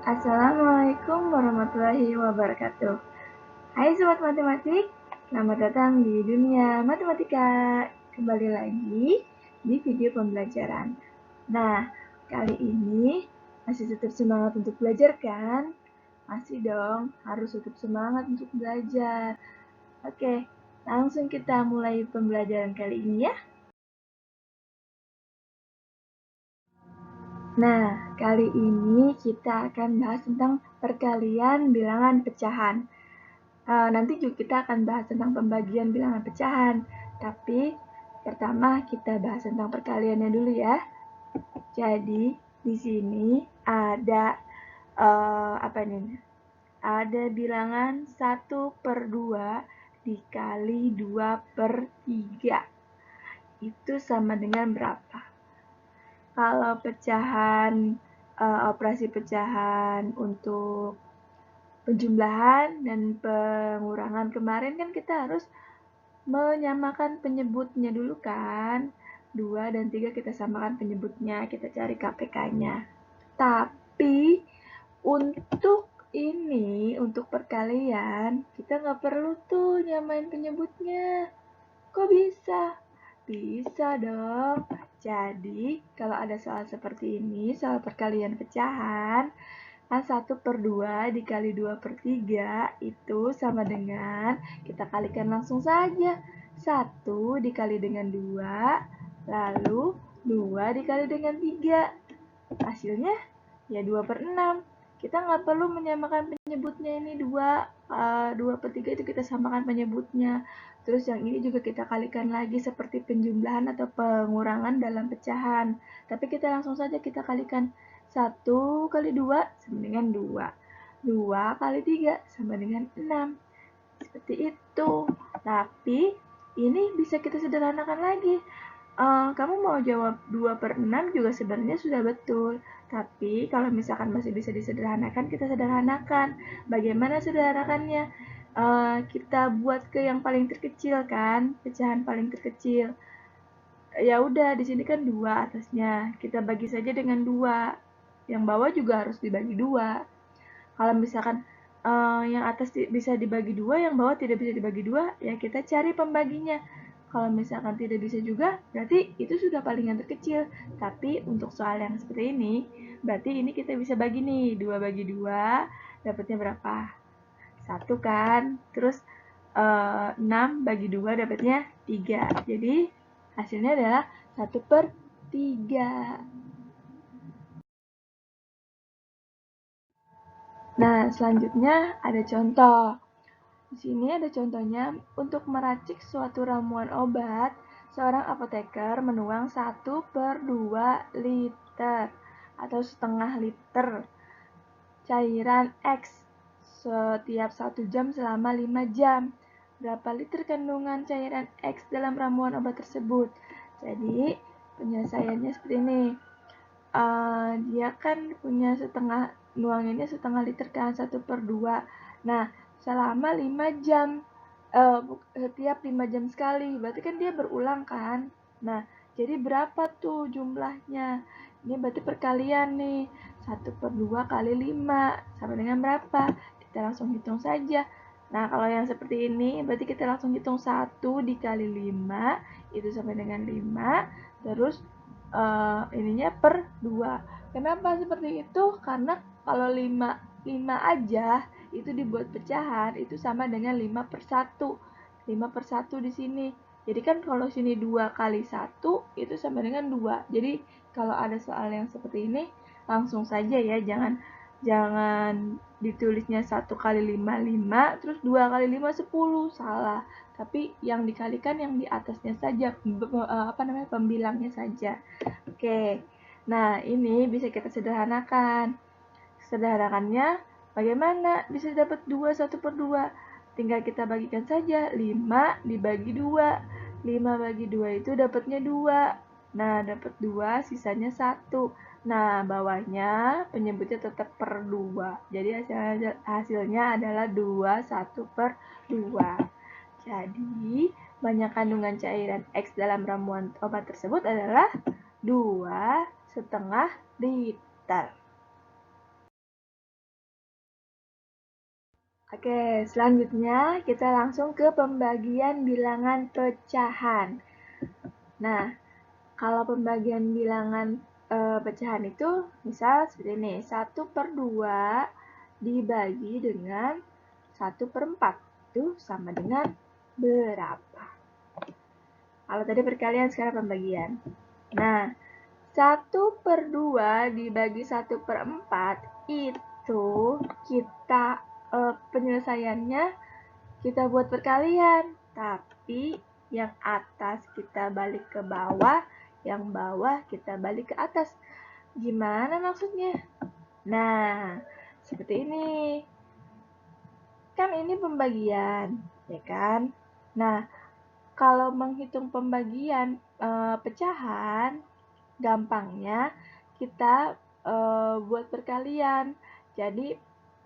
Assalamualaikum warahmatullahi wabarakatuh. Hai Sobat Matematik, selamat datang di dunia matematika. Kembali lagi di video pembelajaran. Nah, kali ini masih tetap semangat untuk belajar kan? Masih dong, harus tetap semangat untuk belajar. Oke, langsung kita mulai pembelajaran kali ini ya. Nah, kali ini kita akan bahas tentang perkalian bilangan pecahan. Nanti juga kita akan bahas tentang pembagian bilangan pecahan. Tapi pertama kita bahas tentang perkaliannya dulu ya. Jadi di sini ada apa ini? Ada bilangan 1/2 dikali 2/3. Itu sama dengan berapa? Kalau pecahan operasi pecahan untuk penjumlahan dan pengurangan kemarin kan kita harus menyamakan penyebutnya dulu kan. 2 dan 3 kita samakan penyebutnya, kita cari KPK-nya. Tapi untuk ini, untuk perkalian, kita nggak perlu tuh nyamain penyebutnya. Kok bisa? Bisa dong. Jadi, kalau ada soal seperti ini, soal perkalian pecahan, kan 1/2 dikali 2/3 itu sama dengan, kita kalikan langsung saja. 1 dikali dengan 2, lalu 2 dikali dengan 3. Hasilnya ya 2/6. Kita nggak perlu menyamakan penyebutnya ini 2/3 itu kita samakan penyebutnya. Terus yang ini juga kita kalikan lagi seperti penjumlahan atau pengurangan dalam pecahan. Tapi kita langsung saja kita kalikan 1 kali 2 sama dengan 2. 2 kali 3 sama dengan 6. Seperti itu. Tapi ini bisa kita sederhanakan lagi. Kamu mau jawab 2/6 juga sebenarnya sudah betul. Tapi kalau misalkan masih bisa disederhanakan, kita sederhanakan. Bagaimana sederhanakannya? Kita buat ke yang paling terkecil kan, pecahan paling terkecil. Ya udah, di sini kan 2 atasnya. Kita bagi saja dengan 2. Yang bawah juga harus dibagi 2. Kalau misalkan yang atas bisa dibagi 2, yang bawah tidak bisa dibagi 2, ya kita cari pembaginya. Kalau misalkan tidak bisa juga, berarti itu sudah paling yang terkecil. Tapi untuk soal yang seperti ini, berarti ini kita bisa bagi nih, 2 bagi 2, dapatnya berapa? 1 kan? Terus 6 bagi 2 dapatnya 3. Jadi hasilnya adalah 1/3. Nah, selanjutnya ada contoh. Di sini ada contohnya, untuk meracik suatu ramuan obat, seorang apoteker menuang 1/2 liter atau setengah liter cairan X setiap 1 jam selama 5 jam. Berapa liter kandungan cairan X dalam ramuan obat tersebut? Jadi, penyelesaiannya seperti ini. Dia kan punya nuanginnya setengah liter kan, 1/2. Nah, selama 5 jam, setiap 5 jam sekali, berarti kan dia berulang kan. Nah, jadi berapa tuh jumlahnya? Ini berarti perkalian nih, 1/2 kali 5 sama dengan berapa? Kita langsung hitung saja. Nah, kalau yang seperti ini berarti kita langsung hitung 1 dikali 5 itu sama dengan 5, terus ininya per 2. Kenapa seperti itu? Karena kalau 5 aja itu dibuat pecahan itu sama dengan 5/1. 5/1 di sini. Jadi kan kalau sini 2 kali 1 itu sama dengan 2. Jadi kalau ada soal yang seperti ini langsung saja ya, jangan ditulisnya 1 kali 5 5, terus 2 kali 5 10, salah. Tapi yang dikalikan yang di atasnya saja, pembilangnya saja. Oke, nah ini bisa kita sederhanakan. Sederhanakannya bagaimana? Bisa dapat 2 1/2. Tinggal kita bagikan saja, 5 dibagi 2. 5 bagi 2 itu dapatnya 2. Nah, dapat 2, sisanya 1. Nah, bawahnya penyebutnya tetap per 2. Jadi hasilnya adalah 2 1/2. Jadi, banyak kandungan cairan X dalam ramuan obat tersebut adalah 2,5 liter. Oke, selanjutnya kita langsung ke pembagian bilangan pecahan. Nah, kalau pembagian bilangan pecahan itu misal seperti ini, 1/2 dibagi dengan 1/4. Itu sama dengan berapa? Kalau tadi perkalian, sekarang pembagian. Nah, 1/2 dibagi 1/4 itu kita penyelesaiannya kita buat perkalian, tapi yang atas kita balik ke bawah, yang bawah kita balik ke atas. Gimana maksudnya? Nah, seperti ini. Kan ini pembagian, ya kan? Nah, kalau menghitung pembagian pecahan, gampangnya kita buat perkalian. Jadi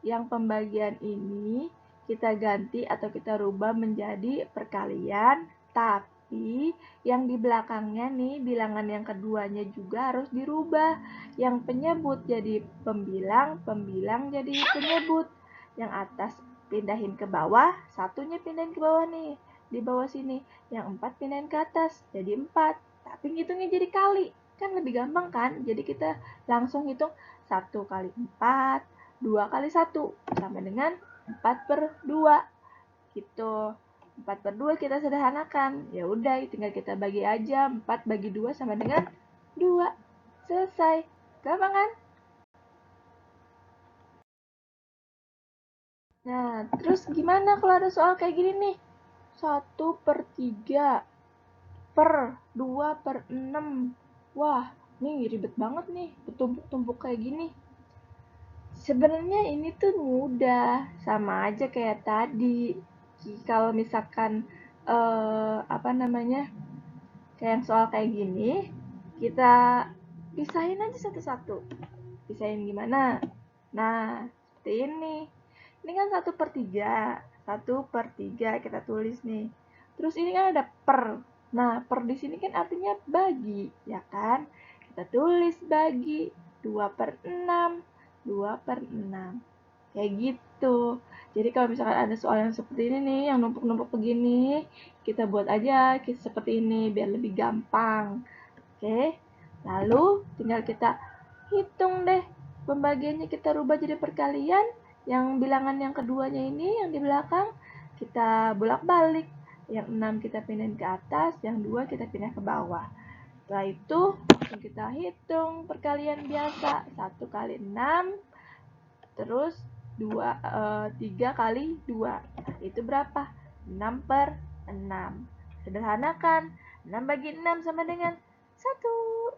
yang pembagian ini kita ganti atau kita rubah menjadi perkalian, tapi yang di belakangnya nih bilangan yang keduanya juga harus dirubah. Yang penyebut jadi pembilang, pembilang jadi penyebut. Yang atas pindahin ke bawah, satunya pindahin ke bawah nih, di bawah sini. Yang 4 pindahin ke atas, jadi 4. Tapi ngitungnya jadi kali, kan lebih gampang kan? Jadi kita langsung hitung 1 kali 4, 2 kali 1 sama dengan 4/2 gitu. 4/2 kita sederhanakan. Ya udah, tinggal kita bagi aja. 4 bagi 2 sama dengan 2. Selesai. Gampang kan? Nah, terus gimana kalau ada soal kayak gini nih? 1/3 per 2/6. Wah, ini ribet banget nih, bertumpuk-tumpuk kayak gini. Sebenarnya ini tuh mudah, sama aja kayak tadi. Kalau misalkan apa namanya, kayak yang soal kayak gini, kita pisahin aja satu-satu. Pisahin gimana? Nah, seperti ini. Ini kan 1/3. 1/3 kita tulis nih. Terus ini kan ada per. Nah, per di sini kan artinya bagi, ya kan? Kita tulis bagi 2/6. 2/6. Kayak gitu. Jadi kalau misalkan ada soal yang seperti ini nih, yang numpuk-numpuk begini, kita buat aja seperti ini biar lebih gampang. Oke. Lalu tinggal kita hitung deh. Pembagiannya kita rubah jadi perkalian. Yang bilangan yang keduanya ini yang di belakang kita bolak-balik. Yang 6 kita pindahin ke atas, yang 2 kita pindah ke bawah. Setelah itu langsung kita hitung perkalian biasa. 1 kali 6 terus 3 kali 2. Itu berapa? 6/6. Sederhanakan. 6 bagi 6 sama dengan 1.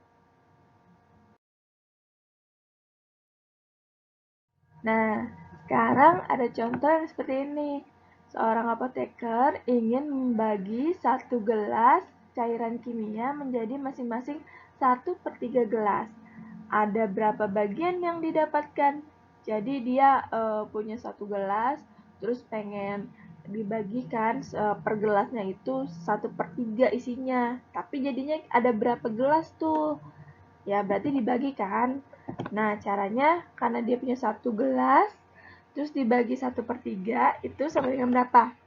Nah, sekarang ada contoh yang seperti ini. Seorang apoteker ingin membagi 1 gelas cairan kimia menjadi masing-masing 1/3 gelas. Ada berapa bagian yang didapatkan? Jadi dia punya 1 gelas, terus pengen dibagikan per gelasnya itu 1/3 isinya. Tapi jadinya ada berapa gelas tuh? Ya berarti dibagi kan. Nah caranya karena dia punya 1 gelas, terus dibagi 1/3 itu sama dengan berapa?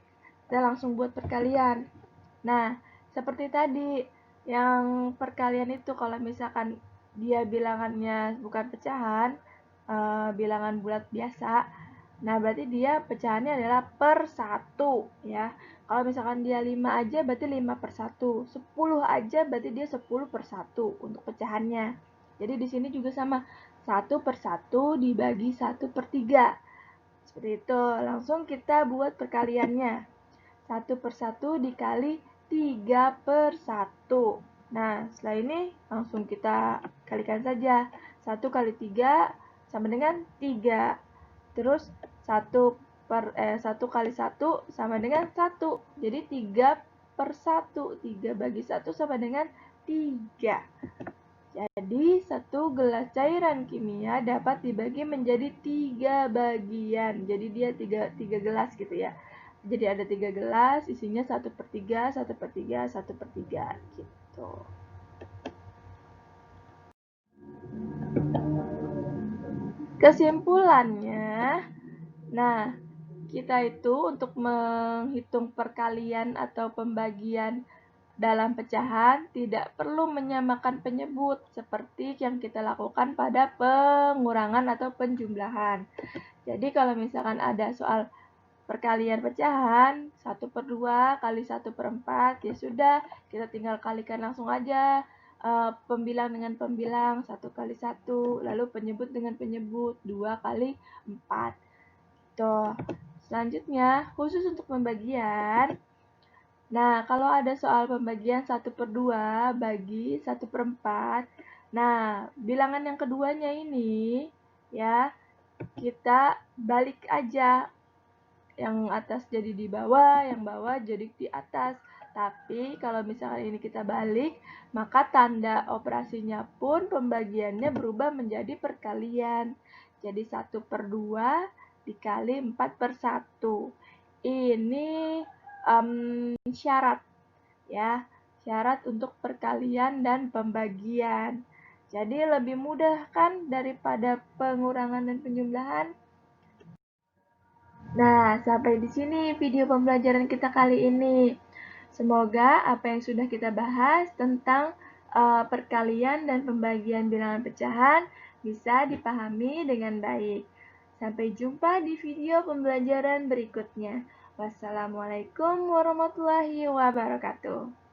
Kita langsung buat perkalian. Nah seperti tadi yang perkalian itu kalau misalkan dia bilangannya bukan pecahan, bilangan bulat biasa, nah berarti dia pecahannya adalah per 1 ya. Kalau misalkan dia 5 aja berarti 5/1, 10 aja berarti dia 10/1 untuk pecahannya. Jadi di sini juga sama, 1/1 dibagi 1/3. Seperti itu. Langsung kita buat perkaliannya. 1/1 dikali 3/1. Nah, setelah ini langsung kita kalikan saja. 1 kali 3 sama dengan 3. Terus 1 kali 1 sama dengan 1. Jadi 3/1. 3 bagi 1 sama dengan 3. Jadi 1 gelas cairan kimia dapat dibagi menjadi 3 bagian. Jadi dia 3 gelas gitu ya. Jadi ada 3 gelas, isinya 1/3, 1/3, 1/3 gitu. Kesimpulannya, nah kita itu untuk menghitung perkalian atau pembagian dalam pecahan tidak perlu menyamakan penyebut seperti yang kita lakukan pada pengurangan atau penjumlahan. Jadi kalau misalkan ada soal perkalian pecahan 1/2 kali 1/4, ya sudah, kita tinggal kalikan langsung aja pembilang dengan pembilang, 1 kali 1, lalu penyebut dengan penyebut, 2 kali 4. Tuh. Selanjutnya, khusus untuk pembagian, nah, kalau ada soal pembagian 1/2 bagi 1/4, nah, bilangan yang keduanya ini, ya, kita balik aja. Yang atas jadi di bawah, yang bawah jadi di atas. Tapi, kalau misalkan ini kita balik, maka tanda operasinya pun pembagiannya berubah menjadi perkalian. Jadi 1/2 dikali 4/1. Ini syarat ya, syarat untuk perkalian dan pembagian. Jadi lebih mudah kan daripada pengurangan dan penjumlahan. Nah, sampai di sini video pembelajaran kita kali ini. Semoga apa yang sudah kita bahas tentang perkalian dan pembagian bilangan pecahan bisa dipahami dengan baik. Sampai jumpa di video pembelajaran berikutnya. Wassalamualaikum warahmatullahi wabarakatuh.